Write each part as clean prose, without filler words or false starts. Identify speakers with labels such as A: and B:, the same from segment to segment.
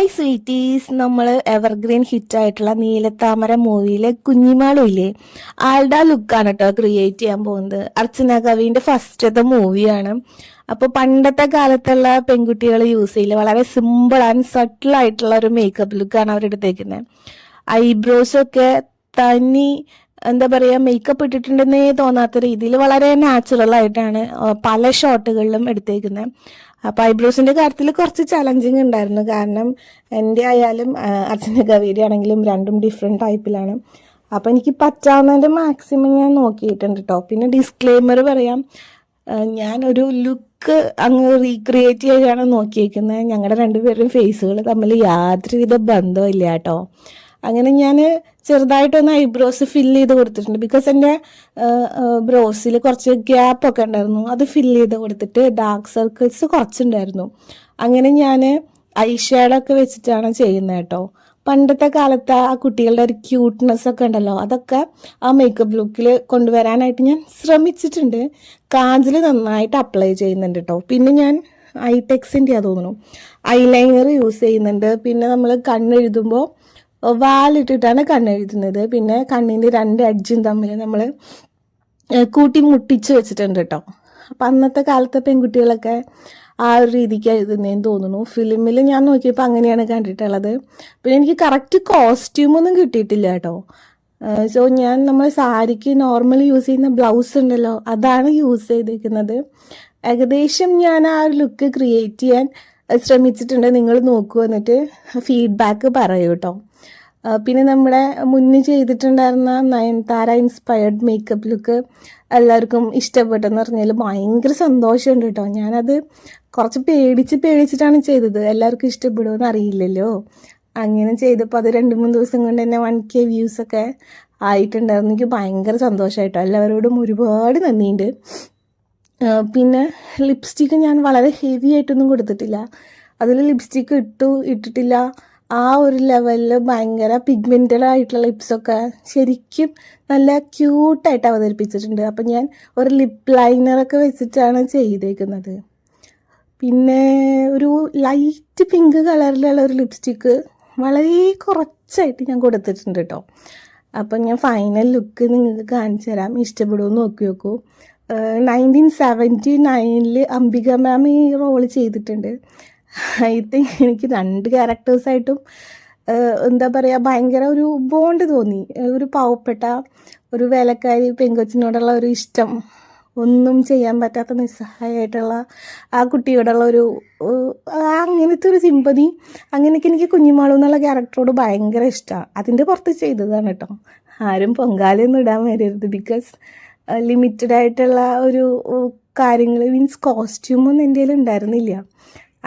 A: Hi sweeties, നമ്മൾ evergreen ഹിറ്റായിട്ടുള്ള നീലത്താമര മൂവിയിലെ കുഞ്ഞിമാളും ഇല്ലേ, ആളുടെ ആ ലുക്കാണ് കേട്ടോ ക്രിയേറ്റ് ചെയ്യാൻ പോകുന്നത്. അർച്ചന കവിന്റെ ഫസ്റ്റത്തെ മൂവിയാണ്. അപ്പോൾ പണ്ടത്തെ കാലത്തുള്ള പെൺകുട്ടികൾ യൂസ് ചെയ്യില്ല, വളരെ സിമ്പിൾ ആൻഡ് സട്ടിൽ ആയിട്ടുള്ള ഒരു മേക്കപ്പ് ലുക്കാണ് അവരെടുത്തേക്കുന്നത്. ഐബ്രോസ് ഒക്കെ തനി എന്താ പറയുക, മേക്കപ്പ് ഇട്ടിട്ടുണ്ടെന്നേ തോന്നാത്ത രീതിയിൽ വളരെ നാച്ചുറൽ ആയിട്ടാണ് പല ഷോട്ടുകളിലും എടുത്തേക്കുന്നത്. അപ്പോൾ ഐബ്രോസിന്റെ കാര്യത്തിൽ കുറച്ച് ചലഞ്ചിങ് ഉണ്ടായിരുന്നു. കാരണം എൻ്റെ ആയാലും അർച്ചന കവേരി ആണെങ്കിലും രണ്ടും ഡിഫറെൻറ്റ് ടൈപ്പിലാണ്. അപ്പോൾ എനിക്ക് പറ്റാവുന്നതിൻ്റെ മാക്സിമം ഞാൻ നോക്കിയിട്ടുണ്ട് കേട്ടോ. പിന്നെ ഡിസ്ക്ലെയിമർ പറയാം, ഞാനൊരു ലുക്ക് അങ്ങ് റീക്രിയേറ്റ് ചെയ്യുകയാണ് നോക്കിയേക്കുന്നത്. ഞങ്ങളുടെ രണ്ടുപേരും ഫേസുകൾ തമ്മിൽ യാതൊരുവിധ ബന്ധമില്ല കേട്ടോ. അങ്ങനെ ഞാൻ ചെറുതായിട്ടൊന്ന് ഐബ്രോസ് ഫില്ല് ചെയ്ത് കൊടുത്തിട്ടുണ്ട്. ബിക്കോസ് എൻ്റെ ബ്രോസിൽ കുറച്ച് ഗ്യാപ്പൊക്കെ ഉണ്ടായിരുന്നു, അത് ഫില്ല് ചെയ്ത് കൊടുത്തിട്ട് ഡാർക്ക് സർക്കിൾസ് കുറച്ചുണ്ടായിരുന്നു. അങ്ങനെ ഞാൻ ഐഷാഡൊക്കെ വെച്ചിട്ടാണ് ചെയ്യുന്നത് കേട്ടോ. പണ്ടത്തെ കാലത്ത് ആ കുട്ടികളുടെ ഒരു ക്യൂട്ട്നെസ് ഒക്കെ ഉണ്ടല്ലോ, അതൊക്കെ ആ മേക്കപ്പ് ലുക്കിൽ കൊണ്ടുവരാനായിട്ട് ഞാൻ ശ്രമിച്ചിട്ടുണ്ട്. കാജൽ നന്നായിട്ട് അപ്ലൈ ചെയ്യുന്നുണ്ട് കേട്ടോ. പിന്നെ ഞാൻ ഐടെക്സിൻ്റെ തോന്നുന്നു ഐലൈനർ യൂസ് ചെയ്യുന്നുണ്ട്. പിന്നെ നമ്മൾ കണ്ണെഴുതുമ്പോൾ വാലിട്ടിട്ടാണ് കണ്ണെഴുതുന്നത്. പിന്നെ കണ്ണിൻ്റെ രണ്ട് എഡ്ജും തമ്മിൽ നമ്മൾ കൂട്ടി മുട്ടിച്ച് വെച്ചിട്ടുണ്ട് കേട്ടോ. അപ്പം അന്നത്തെ കാലത്തെ പെൺകുട്ടികളൊക്കെ ആ ഒരു രീതിക്ക് എഴുതുന്നതെന്ന് തോന്നുന്നു. ഫിലിമിൽ ഞാൻ നോക്കിയപ്പോൾ അങ്ങനെയാണ് കണ്ടിട്ടുള്ളത്. പിന്നെ എനിക്ക് കറക്റ്റ് കോസ്റ്റ്യൂമൊന്നും കിട്ടിയിട്ടില്ല കേട്ടോ. സോ ഞാൻ നമ്മൾ സാരിക്ക് നോർമലി യൂസ് ചെയ്യുന്ന ബ്ലൗസ് ഉണ്ടല്ലോ, അതാണ് യൂസ് ചെയ്തിരിക്കുന്നത്. ഏകദേശം ഞാൻ ആ ഒരു ലുക്ക് ക്രിയേറ്റ് ചെയ്യാൻ ശ്രമിച്ചിട്ടുണ്ട്. നിങ്ങൾ നോക്കൂ, എന്നിട്ട് ഫീഡ്ബാക്ക് പറയൂ കേട്ടോ. പിന്നെ നമ്മുടെ മുന്നേ ചെയ്തിട്ടുണ്ടായിരുന്ന നയൻതാര ഇൻസ്പയർഡ് മേക്കപ്പ് ലുക്ക് എല്ലാവർക്കും ഇഷ്ടപ്പെട്ടെന്ന് പറഞ്ഞാൽ ഭയങ്കര സന്തോഷമുണ്ട് കേട്ടോ. ഞാനത് കുറച്ച് പേടിച്ചിട്ടാണ് ചെയ്തത്. എല്ലാവർക്കും ഇഷ്ടപ്പെടുമെന്ന് അറിയില്ലല്ലോ. അങ്ങനെ ചെയ്തപ്പോൾ അത് 2-3 ദിവസം കൊണ്ട് തന്നെ 1K വ്യൂസൊക്കെ ആയിട്ടുണ്ടായിരുന്നു. എനിക്ക് ഭയങ്കര സന്തോഷമായിട്ടോ. എല്ലാവരോടും ഒരുപാട് നന്ദിയുണ്ട്. പിന്നെ ലിപ്സ്റ്റിക്ക് ഞാൻ വളരെ ഹെവി ആയിട്ടൊന്നും കൊടുത്തിട്ടില്ല. അതിൽ ലിപ്സ്റ്റിക്ക് ഇട്ടിട്ടില്ല. ആ ഒരു ലെവലിൽ ഭയങ്കര പിഗ്മെൻറ്റഡ് ആയിട്ടുള്ള ലിപ്സൊക്കെ ശരിക്കും നല്ല ക്യൂട്ടായിട്ട് അവതരിപ്പിച്ചിട്ടുണ്ട്. അപ്പം ഞാൻ ഒരു ലിപ്പ് ലൈനറൊക്കെ വെച്ചിട്ടാണ് ചെയ്തേക്കുന്നത്. പിന്നെ ഒരു ലൈറ്റ് പിങ്ക് കളറിലുള്ള ഒരു ലിപ്സ്റ്റിക്ക് വളരെ കുറച്ചായിട്ട് ഞാൻ കൊടുത്തിട്ടുണ്ട് കേട്ടോ. അപ്പം ഞാൻ ഫൈനൽ ലുക്ക് നിങ്ങൾക്ക് കാണിച്ചു തരാം, ഇഷ്ടപ്പെടുമെന്ന് നോക്കൂ. 1979 അംബിക മാം ഈ റോള് ചെയ്തിട്ടുണ്ട്. ഐ തിങ്ക് എനിക്ക് 2 ക്യാരക്ടേഴ്സായിട്ടും എന്താ പറയുക, ഭയങ്കര ഒരു ബോണ്ട് തോന്നി. ഒരു പാവപ്പെട്ട ഒരു വേലക്കാരി പെങ്കൊച്ചിനോടുള്ള ഒരു ഇഷ്ടം, ഒന്നും ചെയ്യാൻ പറ്റാത്ത നിസ്സഹായമായിട്ടുള്ള ആ കുട്ടിയോടുള്ള ഒരു അങ്ങനത്തെ ഒരു സിമ്പതി, അങ്ങനെയൊക്കെ എനിക്ക് കുഞ്ഞിമാളു എന്നുള്ള ക്യാരക്ടറോട് ഭയങ്കര ഇഷ്ടമാണ്. അതിൻ്റെ പുറത്ത് ചെയ്തതാണ് കേട്ടോ. ആരും പൊങ്കാലയൊന്നും ഇടാൻ വരരുത്. ബിക്കോസ് ലിമിറ്റഡ് ആയിട്ടുള്ള ഒരു കാര്യങ്ങൾ, മീൻസ് കോസ്റ്റ്യൂമൊന്നും എൻ്റെ കയ്യിൽ ഉണ്ടായിരുന്നില്ല.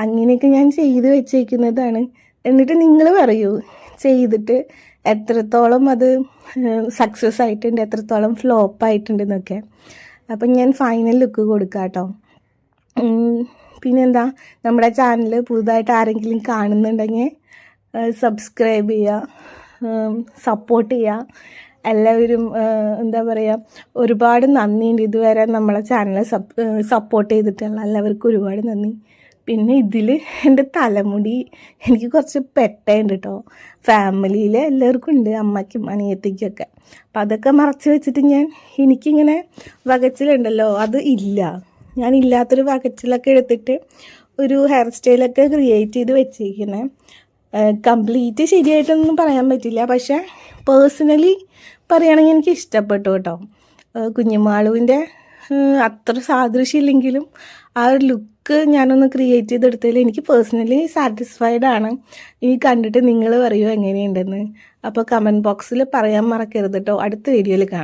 A: അങ്ങനെയൊക്കെ ഞാൻ ചെയ്ത് വെച്ചേക്കുന്നതാണ്. എന്നിട്ട് നിങ്ങൾ പറയൂ, ചെയ്തിട്ട് എത്രത്തോളം അത് സക്സസ് ആയിട്ടുണ്ട്, എത്രത്തോളം ഫ്ലോപ്പ് ആയിട്ടുണ്ടെന്നൊക്കെ. അപ്പം ഞാൻ ഫൈനൽ ലുക്ക് കൊടുക്കാം കേട്ടോ. പിന്നെന്താ, നമ്മുടെ ചാനൽ പുതുതായിട്ട് ആരെങ്കിലും കാണുന്നുണ്ടെങ്കിൽ സബ്സ്ക്രൈബ് ചെയ്യുക, സപ്പോർട്ട് ചെയ്യുക. എല്ലാവരും എന്താ പറയുക, ഒരുപാട് നന്ദിയുണ്ട് ഇതുവരെ നമ്മളെ ചാനൽ സപ്പോർട്ട് ചെയ്തിട്ടുള്ള എല്ലാവർക്കും ഒരുപാട് നന്ദി. പിന്നെ ഇതിൽ എൻ്റെ തലമുടി എനിക്ക് കുറച്ച് പെട്ടുണ്ട് കേട്ടോ. ഫാമിലിയിൽ എല്ലാവർക്കും ഉണ്ട്, അമ്മയ്ക്കും അനിയത്തിക്കൊക്കെ. അപ്പം അതൊക്കെ മറച്ച് വെച്ചിട്ട് എനിക്കിങ്ങനെ വകച്ചിലുണ്ടല്ലോ, അത് ഇല്ല. ഞാനില്ലാത്തൊരു വകച്ചിലൊക്കെ എടുത്തിട്ട് ഒരു ഹെയർ സ്റ്റൈലൊക്കെ ക്രിയേറ്റ് ചെയ്ത് വെച്ചിരിക്കുന്നത്. കംപ്ലീറ്റ് ശരിയായിട്ടൊന്നും പറയാൻ പറ്റില്ല, പക്ഷേ പേഴ്സണലി പറയുകയാണെങ്കിൽ എനിക്ക് ഇഷ്ടപ്പെട്ടു കേട്ടോ. കുഞ്ഞുമാളുവിൻ്റെ അത്ര സാദൃശ്യമില്ലെങ്കിലും ആ ഒരു ലുക്ക് ഞാനൊന്ന് ക്രിയേറ്റ് ചെയ്തെടുത്തതിൽ എനിക്ക് പേഴ്സണലി സാറ്റിസ്ഫൈഡ് ആണ്. ഇനി കണ്ടിട്ട് നിങ്ങൾ പറയുമോ എങ്ങനെയുണ്ടെന്ന്. അപ്പോൾ കമൻറ്റ് ബോക്സിൽ പറയാൻ മറക്കരുത് കേട്ടോ. അടുത്ത വീഡിയോയിൽ കാണാം.